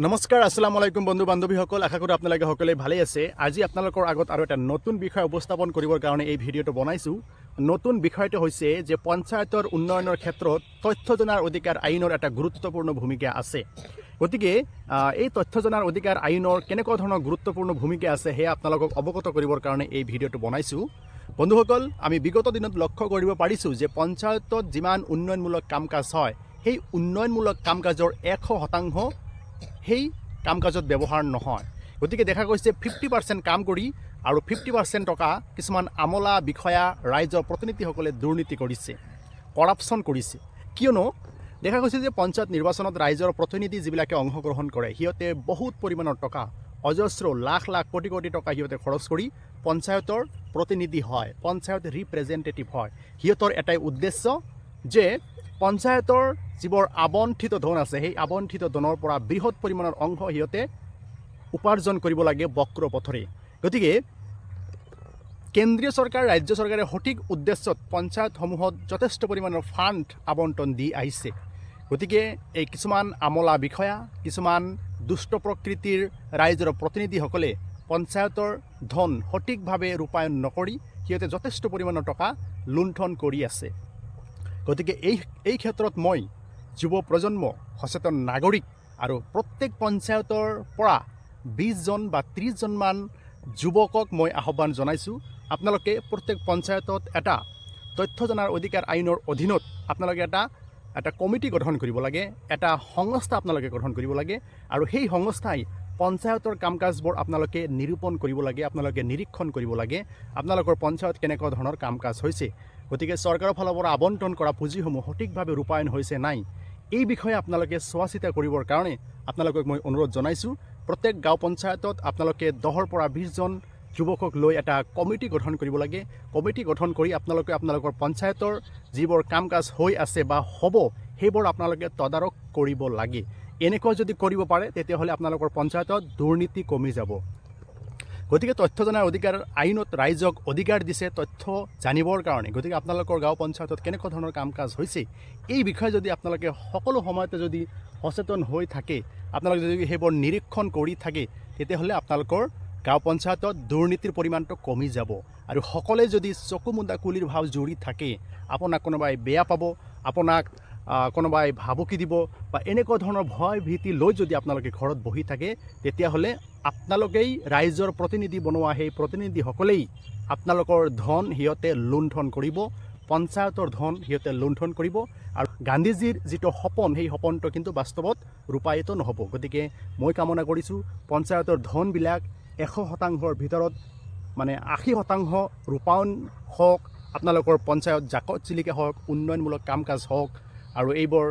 নমস্কাৰ, আসসালামু আলাইকুম বন্ধু বান্ধৱীসকল। আশা কৰোঁ আপোনালোকে সকলোৱে ভালেই আছে। আজি আপোনালোকৰ আগত আৰু এটা নতুন বিষয় উপস্থাপন কৰিবৰ কাৰণে এই ভিডিঅ'টো বনাইছোঁ। নতুন বিষয়টো হৈছে যে পঞ্চায়তৰ উন্নয়নৰ ক্ষেত্ৰত তথ্য জনাৰ অধিকাৰ আইনৰ এটা গুৰুত্বপূৰ্ণ ভূমিকা আছে। গতিকে এই তথ্য জনাৰ অধিকাৰ আইনৰ কেনেকুৱা ধৰণৰ গুৰুত্বপূৰ্ণ ভূমিকা আছে সেয়া আপোনালোকক অৱগত কৰিবৰ কাৰণে এই ভিডিঅ'টো বনাইছোঁ। বন্ধুসকল, আমি বিগত দিনত লক্ষ্য কৰিব পাৰিছোঁ যে পঞ্চায়তত যিমান উন্নয়নমূলক কাম কাজ হয়, সেই উন্নয়নমূলক কাম কাজৰ 100% সেই কাম কাজত ব্যৱহাৰ নহয়। গতিকে দেখা গৈছে 50% কাম কৰি আৰু 50% টকা কিছুমান আমলা বিষয়া ৰাইজৰ প্ৰতিনিধিসকলে দুৰ্নীতি কৰিছে, কৰাপশ্যন কৰিছে। কিয়নো দেখা গৈছে যে পঞ্চায়ত নিৰ্বাচনত ৰাইজৰ প্ৰতিনিধি যিবিলাকে অংশগ্ৰহণ কৰে, সিহঁতে বহুত পৰিমাণৰ টকা, অজস্ৰ লাখ লাখ কোটি কোটি টকা সিহঁতে খৰচ কৰি পঞ্চায়তৰ প্ৰতিনিধি হয়, পঞ্চায়ত ৰিপ্ৰেজেণ্টেটিভ হয়। সিহঁতৰ এটাই উদ্দেশ্য যে পঞ্চায়তৰ যিবোৰ আবণ্ঠিত ধন আছে, সেই আবণ্ঠিত ধনৰ পৰা বৃহৎ পৰিমাণৰ অংশ সিহঁতে উপাৰ্জন কৰিব লাগে বক্ৰ পথৰে। গতিকে কেন্দ্ৰীয় চৰকাৰ, ৰাজ্য চৰকাৰে সঠিক উদ্দেশ্যত পঞ্চায়তসমূহত যথেষ্ট পৰিমাণৰ ফাণ্ড আবণ্টন দি আহিছে। গতিকে এই কিছুমান আমলা বিষয়া, কিছুমান দুষ্ট প্ৰকৃতিৰ ৰাইজৰ প্ৰতিনিধিসকলে পঞ্চায়তৰ ধন সঠিকভাৱে ৰূপায়ণ নকৰি সিহঁতে যথেষ্ট পৰিমাণৰ টকা লুণ্ঠন কৰি আছে। গতিকে এই ক্ষেত্ৰত মই যুৱ প্ৰজন্ম, সচেতন নাগৰিক আৰু প্ৰত্যেক পঞ্চায়তৰ পৰা 20জন বা 30জনমান যুৱকক মই আহ্বান জনাইছোঁ। আপোনালোকে প্ৰত্যেক পঞ্চায়তত এটা তথ্য জনাৰ অধিকাৰ আইনৰ অধীনত আপোনালোকে এটা কমিটি গঠন কৰিব লাগে, এটা সংস্থা আপোনালোকে গঠন কৰিব লাগে আৰু সেই সংস্থাই পঞ্চায়তৰ কাম কাজবোৰ আপোনালোকে নিৰূপণ কৰিব লাগে, আপোনালোকে নিৰীক্ষণ কৰিব লাগে আপোনালোকৰ পঞ্চায়ত কেনেকুৱা ধৰণৰ কাম কাজ হৈছে। গতিকে চৰকাৰৰ ফালৰ পৰা আবণ্টন কৰা পুঁজিসমূহ সঠিকভাৱে ৰূপায়ণ হৈছে নাই, এই বিষয়ে আপোনালোকে চোৱা চিতা কৰিবৰ কাৰণে আপোনালোকক মই অনুৰোধ জনাইছোঁ। প্ৰত্যেক গাঁও পঞ্চায়তত আপোনালোকে 10ৰ পৰা 20জন যুৱকক লৈ এটা কমিটি গঠন কৰিব লাগে। কমিটি গঠন কৰি আপোনালোকে আপোনালোকৰ পঞ্চায়তৰ যিবোৰ কাম কাজ হৈ আছে বা হ'ব, সেইবোৰ আপোনালোকে তদাৰক কৰিব লাগে। এনেকৈ যদি কৰিব পাৰে তেতিয়াহ'লে আপোনালোকৰ পঞ্চায়তত দুৰ্নীতি কমি যাব। গতিকে তথ্য জনাৰ অধিকাৰ আইনত ৰাইজক অধিকাৰ দিছে তথ্য জানিবৰ কাৰণে। গতিকে আপোনালোকৰ গাঁও পঞ্চায়তত কেনেকুৱা ধৰণৰ কাম কাজ হৈছে, এই বিষয়ে যদি আপোনালোকে সকলো সময়তে যদি সচেতন হৈ থাকে, আপোনালোকে যদি সেইবোৰ নিৰীক্ষণ কৰি থাকে, তেতিয়াহ'লে আপোনালোকৰ গাঁও পঞ্চায়তত দুৰ্নীতিৰ পৰিমাণটো কমি যাব। আৰু সকলোৱে যদি চকু মুদা কুলিৰ ভাৱ জুৰি থাকে, আপোনাক কোনোবাই বেয়া পাব, আপোনাক কোনোবাই ভাবুকি দিব বা এনেকুৱা ধৰণৰ ভয় ভীতি লৈ যদি আপোনালোকে ঘৰত বহি থাকে, তেতিয়াহ'লে আপোনালোকেই ৰাইজৰ প্ৰতিনিধি বনোৱা সেই প্ৰতিনিধিসকলেই আপোনালোকৰ ধন সিহঁতে লুণ্ঠন কৰিব, পঞ্চায়তৰ ধন সিহঁতে লুণ্ঠন কৰিব আৰু গান্ধীজীৰ যিটো সপোন, সেই সপোনটো কিন্তু বাস্তৱত ৰূপায়িত নহ'ব। গতিকে মই কামনা কৰিছোঁ পঞ্চায়তৰ ধনবিলাক 100%ৰ ভিতৰত মানে 80% ৰূপায়ণ হওক, আপোনালোকৰ পঞ্চায়ত জাকত জিলিকা হওক, উন্নয়নমূলক কাম কাজ হওক আৰু এইবোৰ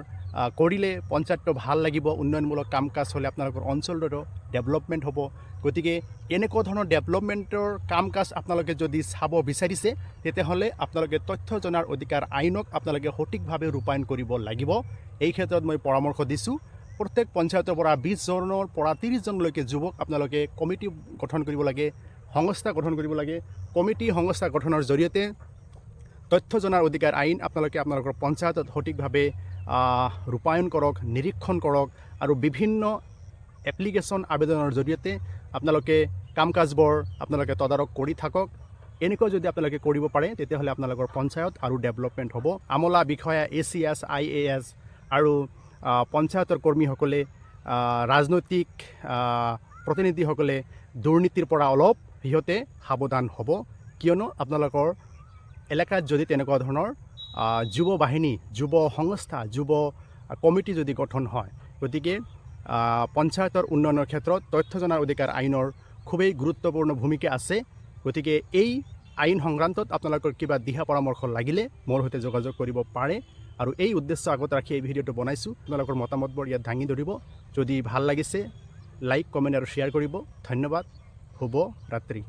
কৰিলে পঞ্চায়তটো ভাল লাগিব। উন্নয়নমূলক কাম কাজ হ'লে আপোনালোকৰ অঞ্চলটোতো ডেভেলপমেণ্ট হ'ব। গতিকে এনেকুৱা ধৰণৰ ডেভেলপমেণ্টৰ কাম কাজ আপোনালোকে যদি চাব বিচাৰিছে, তেতিয়াহ'লে আপোনালোকে তথ্য জনাৰ অধিকাৰ আইনক আপোনালোকে সঠিকভাৱে ৰূপায়ণ কৰিব লাগিব। এই ক্ষেত্ৰত মই পৰামৰ্শ দিছোঁ। প্ৰত্যেক পঞ্চায়তৰ পৰা 20জনৰ পৰা 30জনলৈকে যুৱক আপোনালোকে কমিটি গঠন কৰিব লাগে, সংস্থা গঠন কৰিব লাগে। কমিটি সংস্থা গঠনৰ জৰিয়তে তথ্য জনাৰ অধিকাৰ আইন আপোনালোকে আপোনালোকৰ পঞ্চায়তত সঠিকভাৱে ৰূপায়ণ কৰক, নিৰীক্ষণ কৰক আৰু বিভিন্ন এপ্লিকেশ্যন আবেদনৰ জৰিয়তে আপোনালোকে কাম কাজবোৰ আপোনালোকে তদাৰক কৰি থাকক। এনেকৈ যদি আপোনালোকে কৰিব পাৰে, তেতিয়াহ'লে আপোনালোকৰ পঞ্চায়ত আৰু ডেভেলপমেণ্ট হ'ব। আমলা বিষয়া, ACS, IAS আৰু পঞ্চায়তৰ কৰ্মীসকলে, ৰাজনৈতিক প্ৰতিনিধিসকলে দুৰ্নীতিৰ পৰা অলপ সিহঁতে সাৱধান হ'ব। কিয়নো আপোনালোকৰ এলেকাত যদি তেনেকুৱা ধৰণৰ যুৱ বাহিনী, যুৱ সংস্থা, যুৱ কমিটি যদি গঠন হয়, গতিকে পঞ্চায়তৰ উন্নয়নৰ ক্ষেত্ৰত তথ্য জনাৰ অধিকাৰ আইনৰ খুবেই গুৰুত্বপূৰ্ণ ভূমিকা আছে। গতিকে এই আইন সংক্ৰান্তত আপোনালোকৰ কিবা দিহা পৰামৰ্শ লাগিলে মোৰ সৈতে যোগাযোগ কৰিব পাৰে আৰু এই উদ্দেশ্য আগত ৰাখি এই ভিডিঅ'টো বনাইছোঁ। আপোনালোকৰ মতামতবোৰ ইয়াত দাঙি ধৰিব। যদি ভাল লাগিছে লাইক, কমেণ্ট আৰু শ্বেয়াৰ কৰিব। ধন্যবাদ। শুভ ৰাত্ৰি।